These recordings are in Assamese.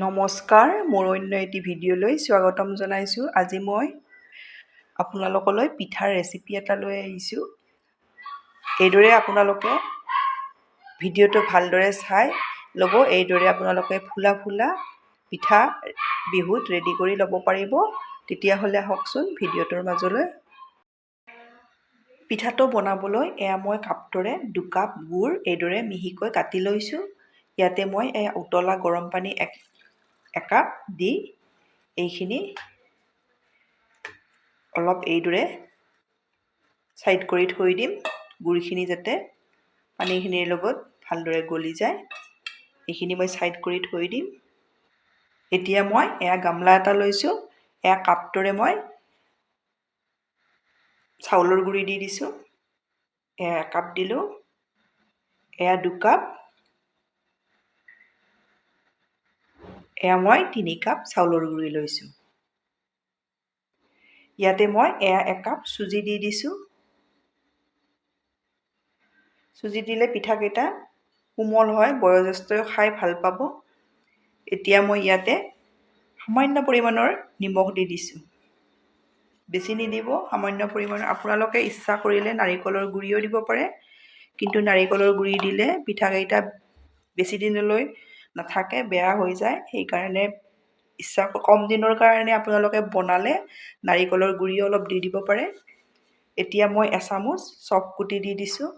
নমস্কাৰ, মোৰ অন্য এটি ভিডিঅ'লৈ স্বাগতম জনাইছোঁ। আজি মই আপোনালোকলৈ পিঠাৰ ৰেচিপি এটা লৈ আহিছোঁ। এইদৰে আপোনালোকে ভিডিঅ'টো ভালদৰে চাই ল'ব। এইদৰে আপোনালোকে ফুলা পিঠা বিহুত ৰেডি কৰি ল'ব পাৰিব। তেতিয়াহ'লে আহকচোন ভিডিঅ'টোৰ মাজলৈ। পিঠাটো বনাবলৈ মই কাপটোৰে 2 কাপ গুড় এইদৰে মিহিকৈ কাটি লৈছোঁ। ইয়াতে মই উতলা গৰম পানী 1 কাপ দি এইখিনি অলপ এইদৰে সাইড কৰি থৈ দিম। গুড়খিনি যাতে পানীখিনিৰ লগত ভালদৰে গলি যায়। এইখিনি মই সাইড কৰি থৈ দিম। এতিয়া মই গামলা এটা লৈছোঁ। কাপটোৰে মই চাউলৰ গুড়ি দি দিছোঁ। 1 কাপ দিলোঁ। 2 কাপ। মই 3 কাপ চাউলৰ গুড়ি লৈছোঁ। ইয়াতে মই 1 কাপ চুজি দি দিছোঁ। চুজি দিলে পিঠাকেইটা কোমল হয়, বয়োজ্যেষ্ঠই খাই ভাল পাব। এতিয়া মই ইয়াতে সামান্য পৰিমাণৰ নিমখ দি দিছোঁ। বেছি নিদিব, সামান্য পৰিমাণৰ। আপোনালোকে ইচ্ছা কৰিলে নাৰিকলৰ গুড়িও দিব পাৰে, কিন্তু নাৰিকলৰ গুড়ি দিলে পিঠাকেইটা বেছি দিনলৈ নাথাকে, বেয়া হৈ যায়। সেইকাৰণে কম দিনৰ কাৰণে আপোনালোকে বনালে নাৰিকলৰ গুড়ি অলপ দি দিব পাৰে। এতিয়া মই এচামুচ চফ গুটি দি দিছোঁ।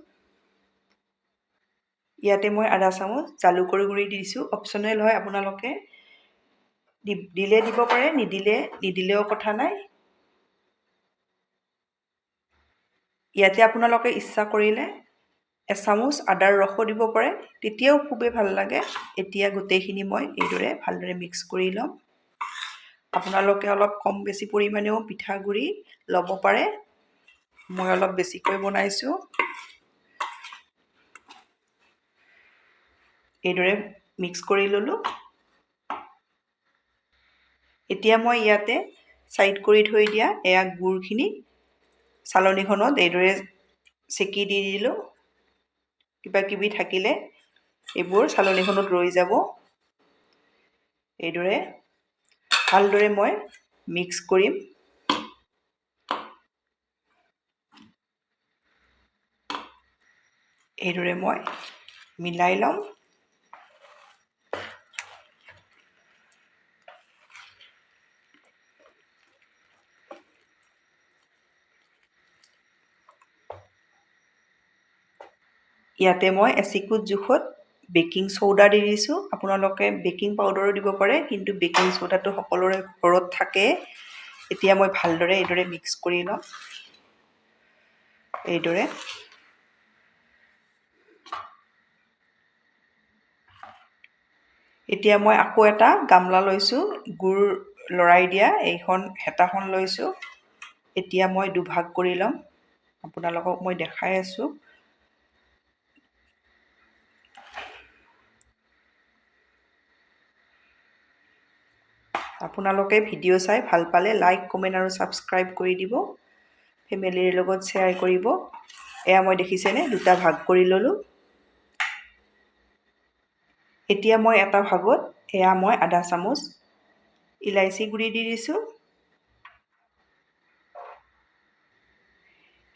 ইয়াতে মই আধা চামুচ জালুকৰ গুড়ি দি দিছোঁ। অপশ্যনেল হয়, আপোনালোকে দিলে দিব পাৰে, নিদিলেও কথা নাই। ইয়াতে আপোনালোকে ইচ্ছা কৰিলে এচামুচ আদাৰ ৰসো দিব পাৰে, তেতিয়াও খুবেই ভাল লাগে। এতিয়া গোটেইখিনি মই এইদৰে ভালদৰে মিক্স কৰি ল'ম। আপোনালোকে অলপ কম বেছি পৰিমাণেও পিঠাগুড়ি ল'ব পাৰে। মই অলপ বেছিকৈ বনাইছোঁ। এইদৰে মিক্স কৰি ল'লোঁ। এতিয়া মই ইয়াতে সাইড কৰি থৈ দিয়া গুড়খিনি চালনীখনত এইদৰে চেকি দি দিলোঁ। কিবা কিবি থাকিলে এইবোৰ চালনীখনত ৰৈ যাব। এইদৰে ভালদৰে মই মিক্স কৰিম। এইদৰে মই মিলাই ল'ম। ইয়াতে মই এচিকুট জোখত বেকিং চৌডা দি দিছোঁ। আপোনালোকে বেকিং পাউডাৰো দিব পাৰে, কিন্তু বেকিং চৌডাটো সকলোৰে ঘৰত থাকে। এতিয়া মই ভালদৰে এইদৰে মিক্স কৰি ল'ম। এইদৰে এতিয়া মই আকৌ এটা গামলা লৈছোঁ। গুড় লৰাই দিয়া এইখন হেতাখন লৈছোঁ। এতিয়া মই দুভাগ কৰি ল'ম। আপোনালোকক মই দেখাই আছোঁ। আপোনালোকে ভিডিঅ' চাই ভাল পালে লাইক, কমেণ্ট আৰু ছাবস্ক্ৰাইব কৰি দিব। ফেমিলিৰ লগত শ্বেয়াৰ কৰিব। মই দেখিছেনে 2টা ভাগ কৰি ল'লোঁ। এতিয়া মই এটা ভাগত মই আধা চামুচ ইলাইচি গুড়ি দি দিছোঁ।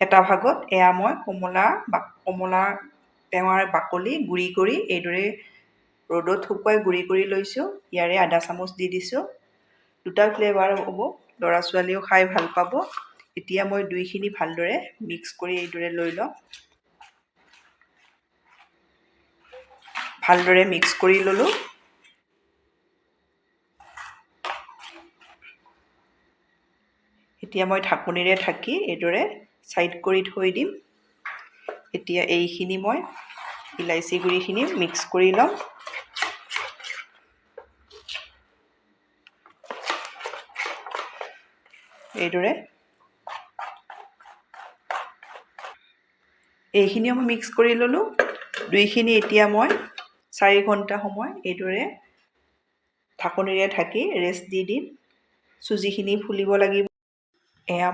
এটা ভাগত মই কমলা টেঙাৰ বাকলি গুড়ি কৰি এইদৰে ৰ'দত শুকুৱাই গুড়ি কৰি লৈছোঁ। ইয়াৰে আধা চামুচ দি দিছোঁ। 2টা ফ্লেভাৰ হ'ব, ল'ৰা ছোৱালীও খাই ভাল পাব। এতিয়া মই দুইখিনি ভালদৰে মিক্স কৰি এইদৰে লৈ ল'ম। ভালদৰে মিক্স কৰি ল'লোঁ। এতিয়া মই ঢাকনিৰে ঢাকি এইদৰে সাইড কৰি থৈ দিম। এতিয়া এইখিনি মই ইলাইচি গুড়িখিনি মিক্স কৰি ল'ম। এইদৰে এইখিনিও মই মিক্স কৰি ল'লোঁ। দুইখিনি এতিয়া মই 4 ঘণ্টা সময় এইদৰে ঢাকনিৰে ঢাকি ৰেষ্ট দি দিম। চুজিখিনি ফুলিব লাগিব।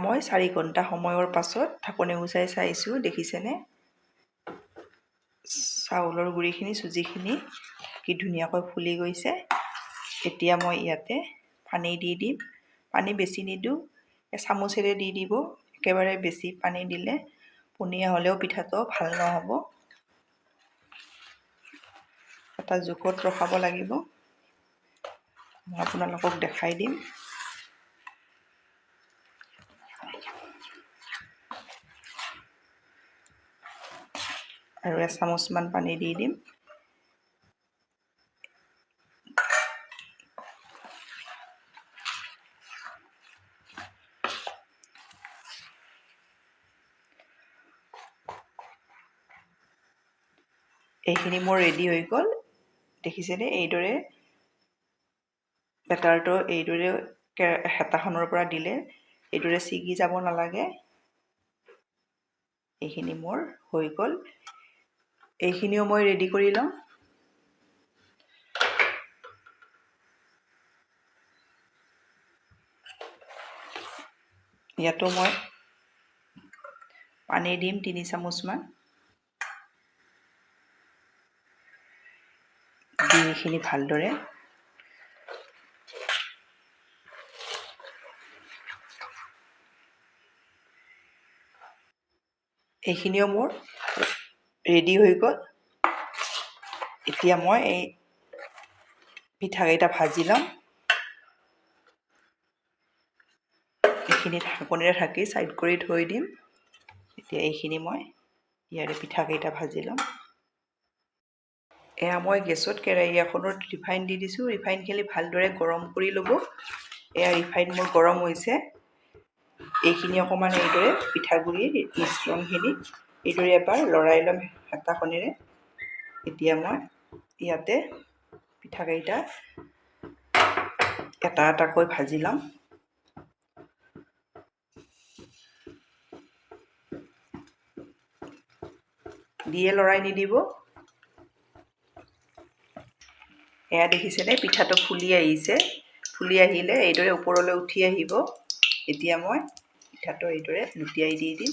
মই 4 ঘণ্টা সময়ৰ পাছত ঢাকনি গুচাই চাইছোঁ। দেখিছেনে চাউলৰ গুড়িখিনি, চুজিখিনি কি ধুনীয়াকৈ ফুলি গৈছে। এতিয়া মই ইয়াতে পানী দি দিম। পানী বেছি নিদিওঁ, চামুচেৰে দি দিব। একেবাৰে বেছি পানী দিলে পনীয়া হ'লেও পিঠাটো ভাল নহ'ব। এটা জোখত ৰখাব লাগিব। মই আপোনালোকক দেখাই দিম। আৰু এচামুচমান পানী দি দিম। এইখিনি মোৰ ৰেডি হৈ গ'ল। দেখিছেনে? এইদৰে বেটাৰটো এইদৰে হেতাখনৰ পৰা দিলে এইদৰে ছিগি যাব নালাগে। এইখিনি মোৰ হৈ গ'ল। এইখিনিও মই ৰেডি কৰি লওঁ। ইয়াতো মই পানী দিম 3 চামুচমান। দি এইখিনি ভালদৰে এইখিনিও মোৰ ৰেডি হৈ গ'ল। এতিয়া মই এই পিঠাকেইটা ভাজি ল'ম। এইখিনি ঢাকনিৰে ঢাকি ছাইড কৰি থৈ দিম। এতিয়া এইখিনি মই ইয়াৰে পিঠাকেইটা ভাজি ল'ম। এয়া মই গেছত কেৰাহী এখনত ৰিফাইন দি দিছোঁ। ৰিফাইনখিনি ভালদৰে গৰম কৰি ল'ব। এয়া ৰিফাইন মোৰ গৰম হৈছে। এইখিনি অকণমান এইদৰে পিঠাগুড়িৰ মিশ্ৰণখিনি এইদৰে এবাৰ লৰাই ল'ম হেতাখনেৰে। এতিয়া মই ইয়াতে পিঠাকেইটা এটা এটাকৈ ভাজি ল'ম। দিয়ে লৰাই নিদিব। এয়া দেখিছেনে? পিঠাটো ফুলি আহিছে। ফুলি আহিলে এইদৰে ওপৰলৈ উঠি আহিব। এতিয়া মই পিঠাটো এইদৰে লুটিয়াই দি দিম।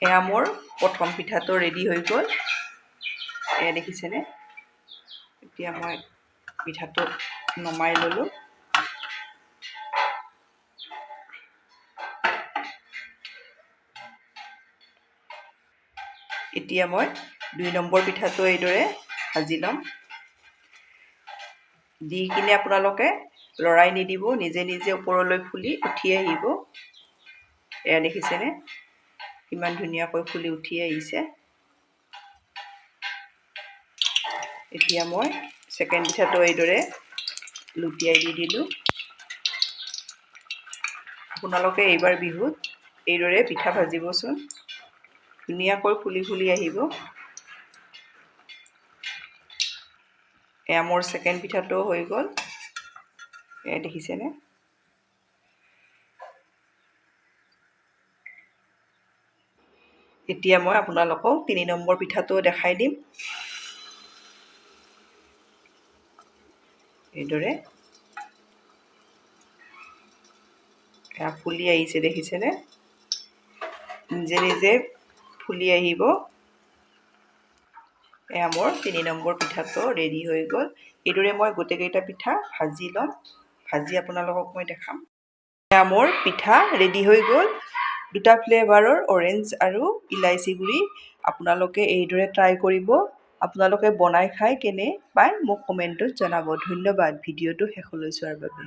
এয়া মোৰ প্ৰথম পিঠাটো ৰেডি হৈ গ'ল। এয়া দেখিছেনে? এতিয়া মই পিঠাটো নমাই ল'লোঁ। এতিয়া মই 2 নম্বৰ পিঠাটো এইদৰে ভাজি ল'ম। দি কিনে আপোনালোকে লৰাই নিদিব, নিজে নিজে ওপৰলৈ ফুলি উঠি আহিব। এয়া দেখিছেনে? কিমান ধুনীয়াকৈ ফুলি উঠি আহিছে। এতিয়া মই ছেকেণ্ড পিঠাটো এইদৰে লুটিয়াই দি দিলোঁ। আপোনালোকে এইবাৰ বিহুত এইদৰে পিঠা ভাজিবচোন। ধুনীয়াকৈ ফুলি ফুলি আহিব। এয়া মোৰ ছেকেণ্ড পিঠাটো হৈ গ'ল। এয়া দেখিছেনে? এতিয়া মই আপোনালোকক 3 নম্বৰ পিঠাটো দেখাই দিম। এইদৰে এয়া ফুলি আহিছে, দেখিছেনে? নিজে নিজে ফুলি আহিব। এয়া মোৰ 3 নম্বৰ পিঠাটো ৰেডি হৈ গ'ল। এইদৰে মই গোটেইকেইটা পিঠা ভাজি ল'ম। ভাজি আপোনালোকক মই দেখাম। এয়া মোৰ পিঠা ৰেডি হৈ গ'ল। 2টা ফ্লেভাৰৰ অৰেঞ্জ আৰু ইলাইচি গুড়ি। আপোনালোকে এইদৰে ট্ৰাই কৰিব। আপোনালোকে বনাই খাই কেনে পায় মোক কমেণ্টত জনাব। ধন্যবাদ ভিডিঅ'টো শেষলৈ চোৱাৰ বাবে।